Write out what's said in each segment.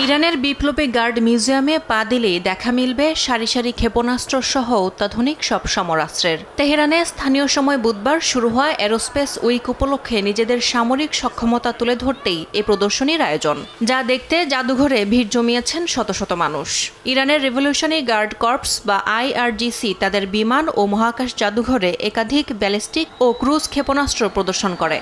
ইরানের বিপ্লবী গার্ড মিউজিয়ামে পা দিলেই দেখা মিলবে সারি সারি ক্ষেপণাস্ত্র সহ অত্যাধুনিক সব সমরাস্ত্রের। তেহরানে স্থানীয় সময় বুধবার শুরু হওয়া এরোস্পেস উইক উপলক্ষে নিজেদের সামরিক সক্ষমতা তুলে ধরতেই এ প্রদর্শনীর আয়োজন, যা দেখতে জাদুঘরে ভিড় জমিয়েছেন শত শত মানুষ। ইরানের রেভলিউশনারি গার্ড কর্পস বা IRGC তাদের বিমান ও মহাকাশ জাদুঘরে একাধিক ব্যালিস্টিক ও ক্রুজ ক্ষেপণাস্ত্র প্রদর্শন করে।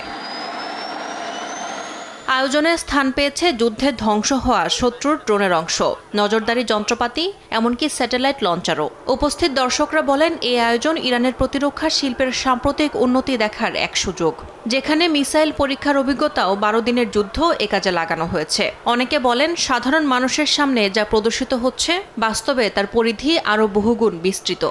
আয়োজনে স্থান পেয়েছে যুদ্ধে ধ্বংস হওয়া শত্রুর ড্রোনের অংশ, নজরদারি যন্ত্রপাতি, এমনকি স্যাটেলাইট লঞ্চারও। উপস্থিত দর্শকরা বলেন, এই আয়োজন ইরানের প্রতিরক্ষা শিল্পের সাম্প্রতিক উন্নতি দেখার এক সুযোগ, যেখানে মিসাইল পরীক্ষার অভিজ্ঞতাও 12 দিনের যুদ্ধ এ কাজে লাগানো হয়েছে। অনেকে বলেন, সাধারণ মানুষের সামনে যা প্রদর্শিত হচ্ছে, বাস্তবে তার পরিধি আরও বহুগুণ বিস্তৃত।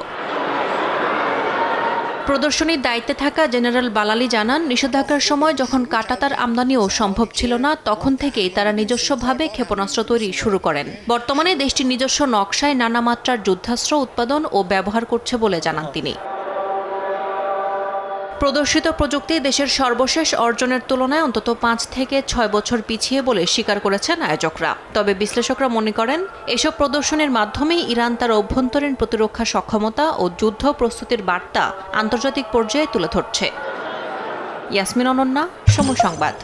প্রদর্শনীর দায়িত্বে থাকা জেনারেল বালালি জানান, নিষেধাজ্ঞার সময় যখন কাঁটাতার আমদানিও সম্ভব ছিল না, তখন থেকেই তারা নিজস্বভাবে ক্ষেপণাস্ত্র তৈরি শুরু করেন। বর্তমানে দেশটির নিজস্ব নকশায় নানা মাত্রার যুদ্ধাস্ত্র উৎপাদন ও ব্যবহার করছে বলে জানান তিনি। প্রদর্শিত প্রযুক্তি দেশের সর্বশেষ অর্জনের তুলনায় অন্তত 5 থেকে 6 বছর পিছিয়ে বলে স্বীকার করেছেন আয়োজকরা। তবে বিশ্লেষকরা মনে করেন, এসব প্রদর্শনীর মাধ্যমেই ইরান তার অভ্যন্তরীণ প্রতিরক্ষা সক্ষমতা ও যুদ্ধ প্রস্তুতির বার্তা আন্তর্জাতিক পর্যায়ে তুলে ধরছে। ইয়াসমিন অনন্যা, সময় সংবাদ।